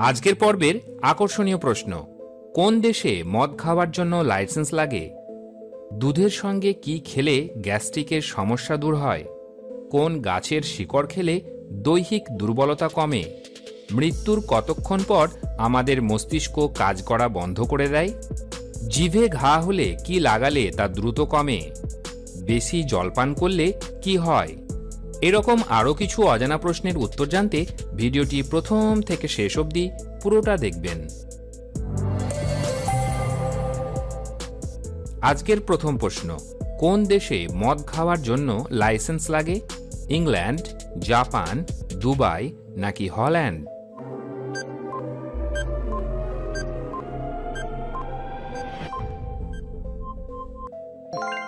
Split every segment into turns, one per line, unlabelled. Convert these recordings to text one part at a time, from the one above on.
আজকের পর্বের আকর্ষণীয় প্রশ্ন, কোন দেশে মদ খাওয়ার জন্য লাইসেন্স লাগে? দুধের সঙ্গে কি খেলে গ্যাস্ট্রিকের সমস্যা দূর হয়? কোন গাছের শিকড় খেলে দৈহিক দুর্বলতা কমে? মৃত্যুর কতক্ষণ পর আমাদের মস্তিষ্ক কাজ করা বন্ধ করে দেয়? জিভে ঘা হলে কি লাগালে তা দ্রুত কমে? বেশি জলপান করলে কি হয়? এরকম আরও কিছু অজানা প্রশ্নের উত্তর জানতে ভিডিওটি প্রথম থেকে শেষ অবধি পুরোটা দেখবেন। আজকের প্রথম প্রশ্ন, কোন দেশে মদ খাওয়ার জন্য লাইসেন্স লাগে? ইংল্যান্ড, জাপান, দুবাই নাকি হল্যান্ড?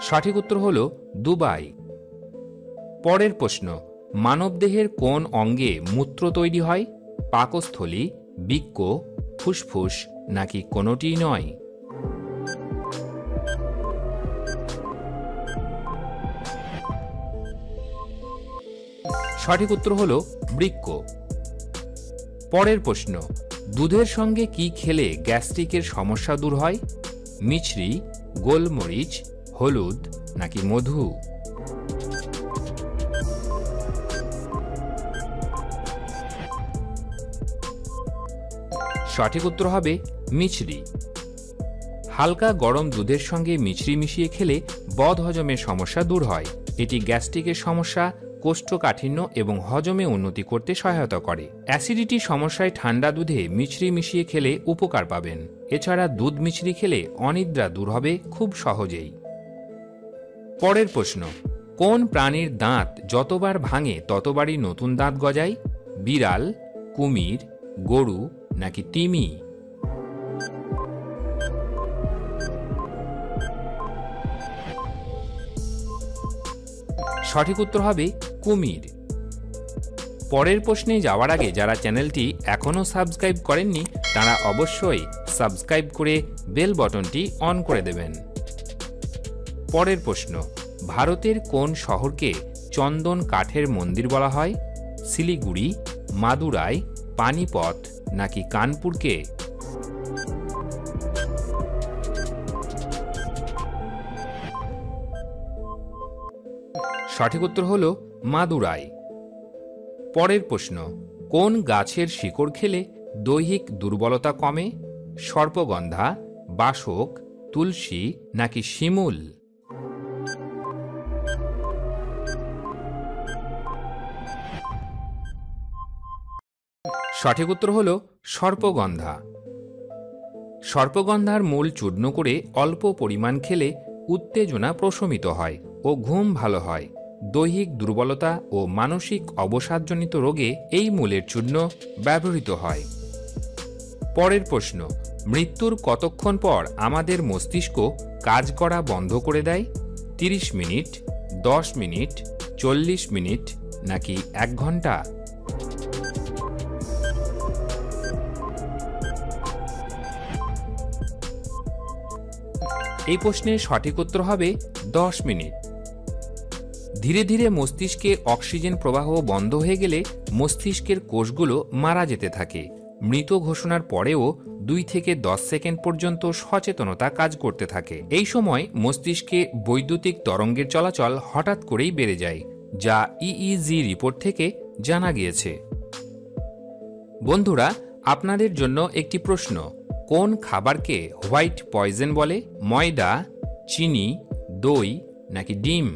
সঠিক উত্তর হল দুবাই। পরের প্রশ্ন, মানবদেহের কোন অঙ্গে মূত্র তৈরি হয়? পাকস্থলী, বৃক্ক, ফুসফুস নাকি কোনোটিই নয়? সঠিক উত্তর হল বৃক্ক। পরের প্রশ্ন, দুধের সঙ্গে কি খেলে গ্যাস্ট্রিকের সমস্যা দূর হয়? মিছরি, গোলমরিচ, হলুদ নাকি মধু? সঠিক উত্তর হবে মিছরি। হালকা গরম দুধের সঙ্গে মিছরি মিশিয়ে খেলে বদহজমের সমস্যা দূর হয়। এটি গ্যাস্ট্রিকের সমস্যা, কোষ্ঠকাঠিন্য এবং হজমে উন্নতি করতে সহায়তা করে। অ্যাসিডিটি সমস্যায় ঠান্ডা দুধে মিছরি মিশিয়ে খেলে উপকার পাবেন। এছাড়া দুধ মিছরি খেলে অনিদ্রা দূর হবে খুব সহজেই। পরের প্রশ্ন, কোন প্রাণীর দাঁত যতবার ভাঙে ততবারই নতুন দাঁত গজায়? বিড়াল, কুমির, গরু নাকি তিমি? সঠিক উত্তর হবে কুমির। পরের প্রশ্নে যাওয়ার আগে যারা চ্যানেলটি এখনও সাবস্ক্রাইব করেননি তারা অবশ্যই সাবস্ক্রাইব করে বেল বটনটি অন করে দেবেন। পরের প্রশ্ন, ভারতের কোন শহরকে চন্দন কাঠের মন্দির বলা হয়? শিলিগুড়ি, মাদুরাই, পানিপথ নাকি কানপুরকে? সঠিক উত্তর হল মাদুরাই। পরের প্রশ্ন, কোন গাছের শিকড় খেলে দৈহিক দুর্বলতা কমে? সর্পগন্ধা, বাসক, তুলসী নাকি শিমুল? সঠিক উত্তর হল সর্পগন্ধা। সর্পগন্ধার মূল চূর্ণ করে অল্প পরিমাণ খেলে উত্তেজনা প্রশমিত হয় ও ঘুম ভালো হয়। দৈহিক দুর্বলতা ও মানসিক অবসাদজনিত রোগে এই মূলের চূর্ণ ব্যবহৃত হয়। পরের প্রশ্ন, মৃত্যুর কতক্ষণ পর আমাদের মস্তিষ্ক কাজ করা বন্ধ করে দেয়? 30 মিনিট, 10 মিনিট, 40 মিনিট নাকি 1 ঘন্টা? এই প্রশ্নের সঠিক উত্তর হবে 10 মিনিট। ধীরে ধীরে মস্তিষ্কে অক্সিজেন প্রবাহ বন্ধ হয়ে গেলে মস্তিষ্কের কোষগুলো মারা যেতে থাকে। মৃত ঘোষণার পরেও 2 থেকে 10 সেকেন্ড পর্যন্ত সচেতনতা কাজ করতে থাকে। এই সময় মস্তিষ্কে বৈদ্যুতিক তরঙ্গের চলাচল হঠাৎ করেই বেড়ে যায়, যা ইইজি রিপোর্ট থেকে জানা গিয়েছে। বন্ধুরা, আপনাদের জন্য একটি প্রশ্ন, কোন খাবারকে হোয়াইট পয়জন বলে? ময়দা, চিনি, দই নাকি ডিম?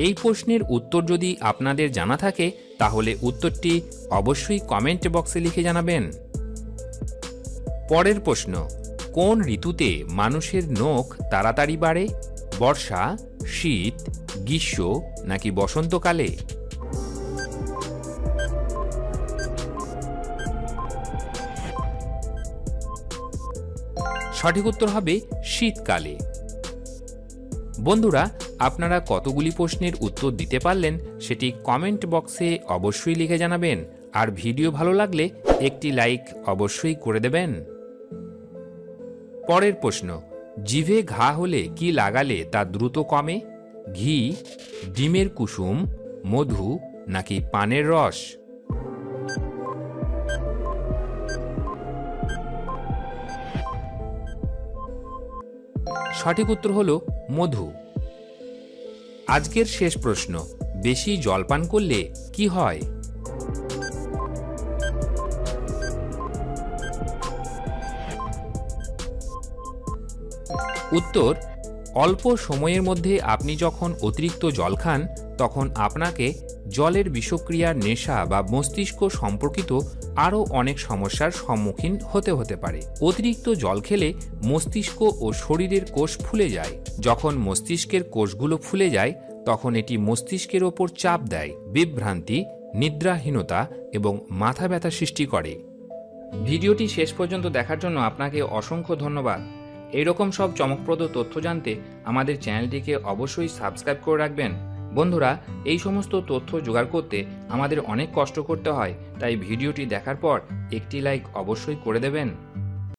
এই প্রশ্নের উত্তর যদি আপনাদের জানা থাকে তাহলে উত্তরটি অবশ্যই কমেন্ট বক্সে লিখে জানাবেন। পরের প্রশ্ন, কোন ঋতুতে মানুষের নখ তাড়াতাড়ি বাড়ে? বর্ষা, শীত, গ্রীষ্ম নাকি বসন্তকালে? সঠিক উত্তর হবে শীতকালে। বন্ধুরা, আপনারা কতগুলি প্রশ্নের উত্তর দিতে পারলেন সেটি কমেন্ট বক্সে অবশ্যই লিখে জানাবেন। আর ভিডিও ভালো লাগলে একটি লাইক অবশ্যই করে দেবেন। পরের প্রশ্ন, জিভে ঘা হলে কি লাগালে তা দ্রুত কমে? ঘি, ডিমের কুসুম, মধু নাকি পানের রস? সঠিক উত্তর হলো মধু। আজকের শেষ প্রশ্ন, বেশি জল পান করলে কি হয়? উত্তর, অল্প সময়ের মধ্যে আপনি যখন অতিরিক্ত জল খান তখন আপনাকে জলের বিষক্রিয়ার নেশা বা মস্তিষ্ক সম্পর্কিত আরও অনেক সমস্যার সম্মুখীন হতে পারে। অতিরিক্ত জল খেলে মস্তিষ্ক ও শরীরের কোষ ফুলে যায়। যখন মস্তিষ্কের কোষগুলো ফুলে যায় তখন এটি মস্তিষ্কের ওপর চাপ দেয়, বিভ্রান্তি, নিদ্রাহীনতা এবং মাথা ব্যথা সৃষ্টি করে। ভিডিওটি শেষ পর্যন্ত দেখার জন্য আপনাকে অসংখ্য ধন্যবাদ। এইরকম সব চমকপ্রদ তথ্য জানতে আমাদের চ্যানেলটিকে অবশ্যই সাবস্ক্রাইব করে রাখবেন। বন্ধুরা, এই সমস্ত তথ্য জোগাড় করতে আমাদের অনেক কষ্ট করতে হয়, তাই ভিডিওটি দেখার পর একটি লাইক অবশ্যই করে দেবেন।